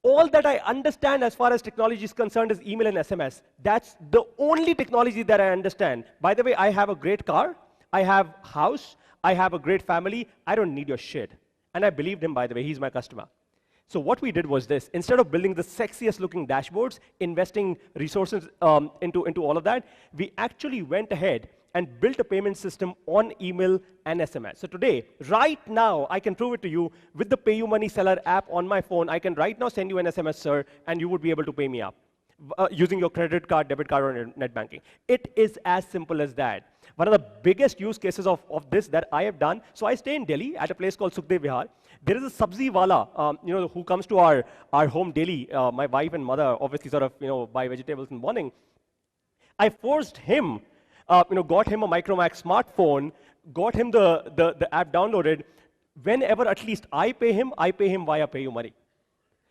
All that I understand as far as technology is concerned is email and SMS. That's the only technology that I understand. By the way, I have a great car, I have a house, I have a great family, I don't need your shit. And I believed him, by the way, he's my customer. So what we did was this. Instead of building the sexiest looking dashboards, investing resources into all of that, we actually went ahead and built a payment system on email and SMS. So today, right now, I can prove it to you with the PayUmoney seller app on my phone. I can right now send you an SMS, sir, and you would be able to pay me up using your credit card, debit card, or net banking. It is as simple as that. One of the biggest use cases of this that I have done, so I stay in Delhi at a place called Sukhdev Vihar. There is a sabzi wala, who comes to our home daily. My wife and mother obviously sort of, buy vegetables in the morning. I forced him, got him a Micromax smartphone, got him the app downloaded. Whenever at least I pay him via PayUmoney.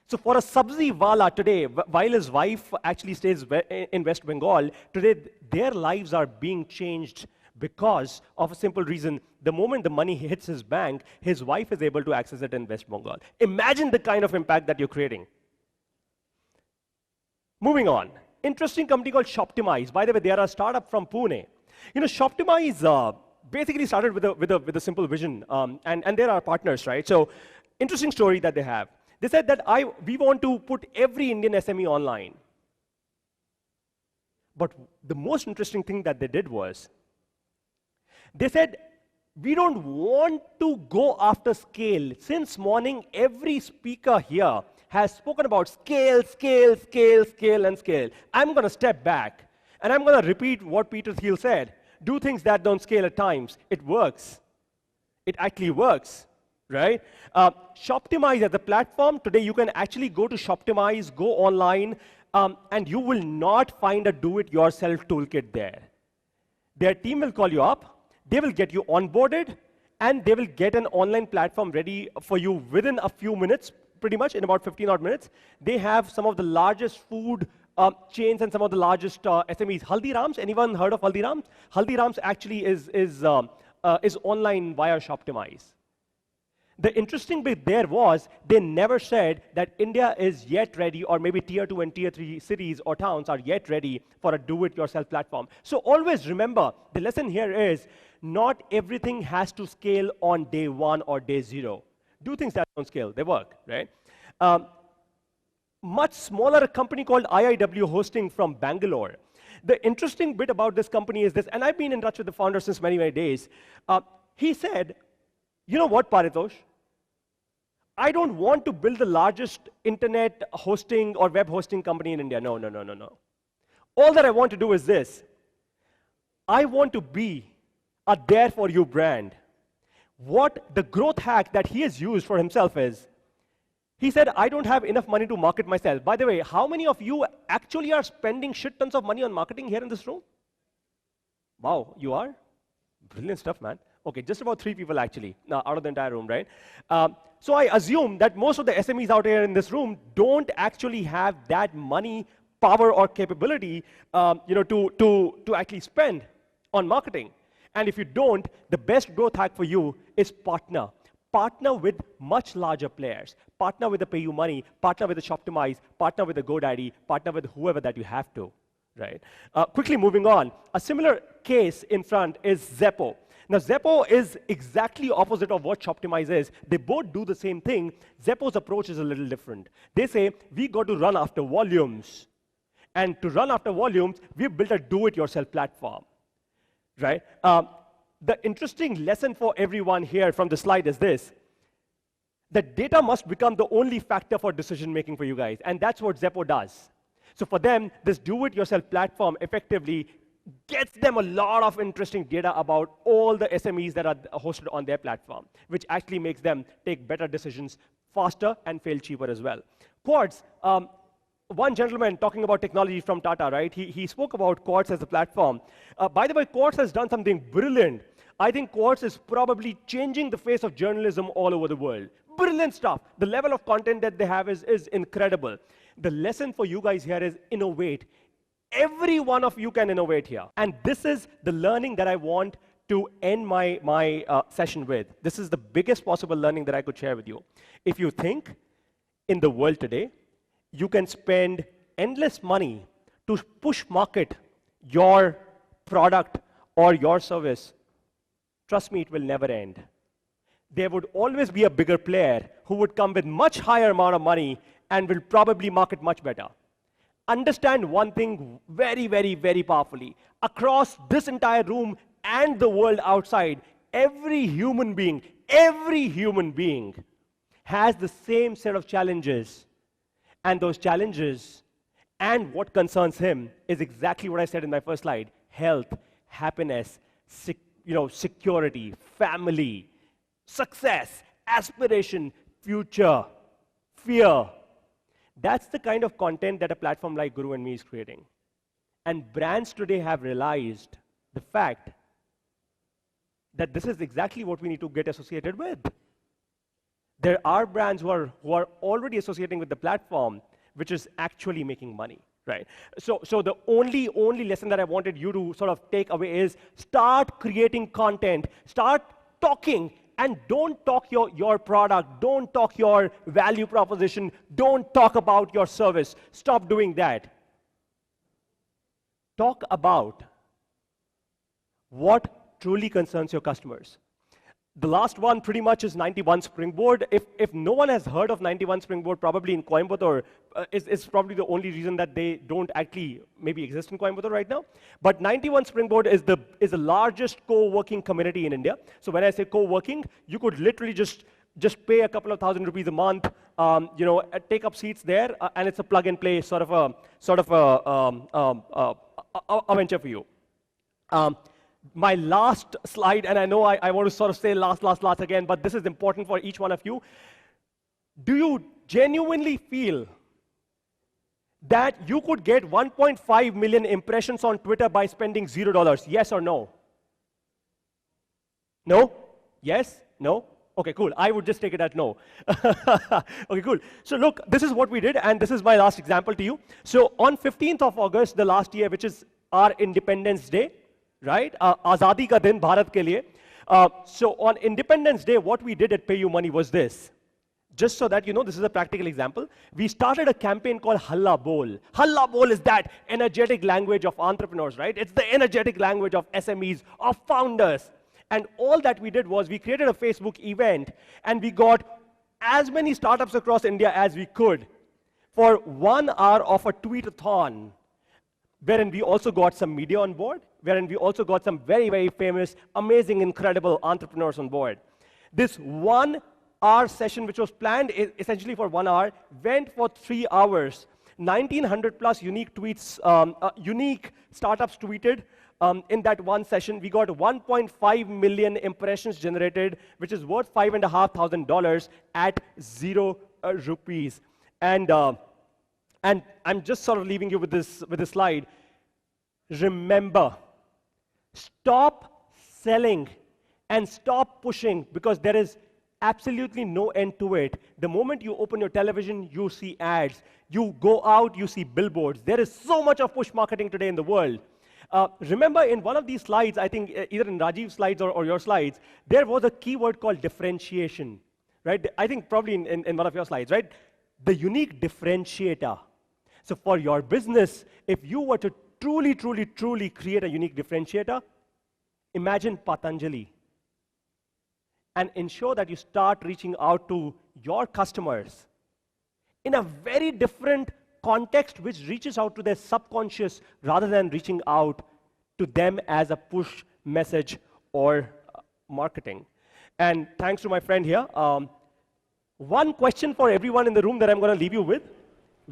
So for a sabzi wala today, while his wife actually stays in West Bengal, today their lives are being changed because of a simple reason. The moment the money hits his bank, his wife is able to access it in West Bengal. Imagine the kind of impact that you're creating. Moving on. Interesting company called Shoptimize. By the way, they are a startup from Pune. Shoptimize basically started with a simple vision, and they're our partners, right? So interesting story that they have. They said that we want to put every Indian SME online. But the most interesting thing that they did was, they said, we don't want to go after scale. Since morning, every speaker here has spoken about scale, scale, scale, scale, and scale. I'm going to step back, and I'm going to repeat what Peter Thiel said. Do things that don't scale at times. It works. It actually works. Right? Shoptimize as a platform, today you can actually go to Shoptimize, go online, and you will not find a do-it-yourself toolkit there. Their team will call you up, they will get you onboarded, and they will get an online platform ready for you within a few minutes, pretty much in about 15 odd minutes. They have some of the largest food chains and some of the largest SMEs. Haldiram's, anyone heard of Haldiram's? Haldiram's actually is online via Shoptimize. The interesting bit there was, they never said that India is yet ready, or maybe tier 2 and tier 3 cities or towns are yet ready for a do-it-yourself platform. So always remember, the lesson here is, not everything has to scale on day 1 or day 0. Do things that don't scale, they work, right? Much smaller company called IIW Hosting from Bangalore. The interesting bit about this company is this, and I've been in touch with the founder since many, many days. He said, you know what, Paritosh? I don't want to build the largest internet hosting or web hosting company in India. No, no, no, no, no. All that I want to do is this. I want to be a there for you brand. What the growth hack that he has used for himself is, he said, I don't have enough money to market myself. By the way, how many of you actually are spending shit tons of money on marketing here in this room? Wow, you are? Brilliant stuff, man. Okay, just about 3 people actually, out of the entire room, right? So I assume that most of the SMEs out here in this room don't actually have that money, power, or capability, to actually spend on marketing. And if you don't, the best growth hack for you is partner. Partner with much larger players. Partner with the PayUmoney, partner with the Shoptimize, partner with the GoDaddy, partner with whoever that you have to, right? Quickly moving on, a similar case in front is Zeppo. Now, Zeppo is exactly opposite of what Shoptimize is. They both do the same thing. Zeppo's approach is a little different. They say, we got to run after volumes. And to run after volumes, we've built a do-it-yourself platform, right? The interesting lesson for everyone here from the slide is this. That data must become the only factor for decision-making for you guys. And that's what Zeppo does. So for them, this do-it-yourself platform effectively gets them a lot of interesting data about all the SMEs that are hosted on their platform, which actually makes them take better decisions faster and fail cheaper as well. Quartz, one gentleman talking about technology from Tata, right? He spoke about Quartz as a platform. By the way, Quartz has done something brilliant. I think Quartz is probably changing the face of journalism all over the world. Brilliant stuff. The level of content that they have is incredible. The lesson for you guys here is innovate. Every one of you can innovate here. And this is the learning that I want to end my session with. This is the biggest possible learning that I could share with you. If you think in the world today, you can spend endless money to push market your product or your service. Trust me, it will never end. There would always be a bigger player who would come with much higher amount of money and will probably market much better. Understand one thing very, very, very powerfully. Across this entire room and the world outside, every human being has the same set of challenges. And those challenges and what concerns him is exactly what I said in my first slide: health, happiness, security, family, success, aspiration, future, fear. That's the kind of content that a platform like Guru and Me is creating. And brands today have realized the fact that this is exactly what we need to get associated with. There are brands who are already associating with the platform, which is actually making money, right? So the only lesson that I wanted you to sort of take away is start creating content, start talking, and don't talk your product, don't talk your value proposition, don't talk about your service. Stop doing that. Talk about what truly concerns your customers. The last one pretty much is 91 Springboard. If no one has heard of 91 Springboard, probably in Coimbatore, is probably the only reason that they don't actually maybe exist in Coimbatore right now. But 91 Springboard is the largest co-working community in India. So when I say co-working, you could literally just pay a couple of thousand rupees a month, take up seats there, and it's a plug-and-play sort of a venture for you. My last slide, and I know I want to sort of say last again, but this is important for each one of you. Do you genuinely feel that you could get 1.5 million impressions on Twitter by spending $0? Yes or no? No? Yes? No? Okay, cool. I would just take it as no. Okay, cool. So look, this is what we did, and this is my last example to you. So on 15th of August, the last year, which is our Independence Day, right? Azadi ka din Bharat ke liye. So on Independence Day, what we did at PayUmoney was this. Just so that you know, this is a practical example. We started a campaign called Halla Bol. Halla Bol is that energetic language of entrepreneurs, right? It's the energetic language of SMEs, of founders. And all that we did was we created a Facebook event, and we got as many startups across India as we could for 1 hour of a tweet-a-thon, wherein we also got some media on board, wherein we also got some very, very famous, amazing, incredible entrepreneurs on board. This 1 hour session, which was planned essentially for 1 hour, went for 3 hours. 1,900 plus unique tweets, unique startups tweeted in that one session. We got 1.5 million impressions generated, which is worth $5,500 at 0 rupees. And I'm just sort of leaving you with this slide. Remember, stop selling and stop pushing, because there is absolutely no end to it. The moment you open your television, you see ads. You go out, you see billboards. There is so much of push marketing today in the world. Remember, in one of these slides, I think either in Rajiv's slides or your slides, there was a keyword called differentiation, right? I think probably in one of your slides, right? The unique differentiator. So for your business, if you were to truly create a unique differentiator, imagine Patanjali, and ensure that you start reaching out to your customers in a very different context, which reaches out to their subconscious rather than reaching out to them as a push message or marketing. And thanks to my friend here, one question for everyone in the room that I'm going to leave you with.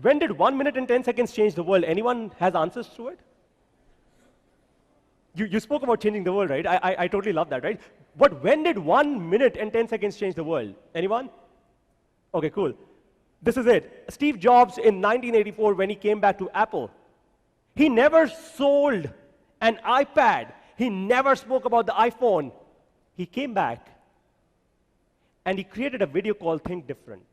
When did 1 minute and 10 seconds change the world? Anyone has answers to it? You spoke about changing the world, right? I totally love that, right? But when did 1 minute and 10 seconds change the world? Anyone? Okay, cool. This is it. Steve Jobs in 1984, when he came back to Apple, he never sold an iPad. He never spoke about the iPhone. He came back and he created a video called Think Different.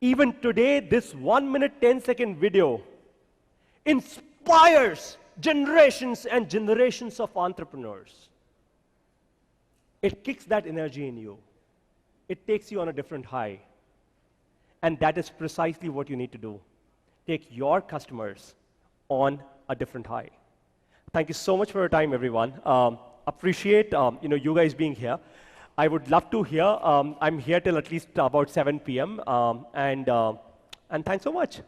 Even today, this 1 minute, 10-second video inspires generations and generations of entrepreneurs. It kicks that energy in you. It takes you on a different high. And that is precisely what you need to do. Take your customers on a different high. Thank you so much for your time, everyone. Appreciate you guys being here. I would love to hear. I'm here till at least about 7 p.m. And thanks so much.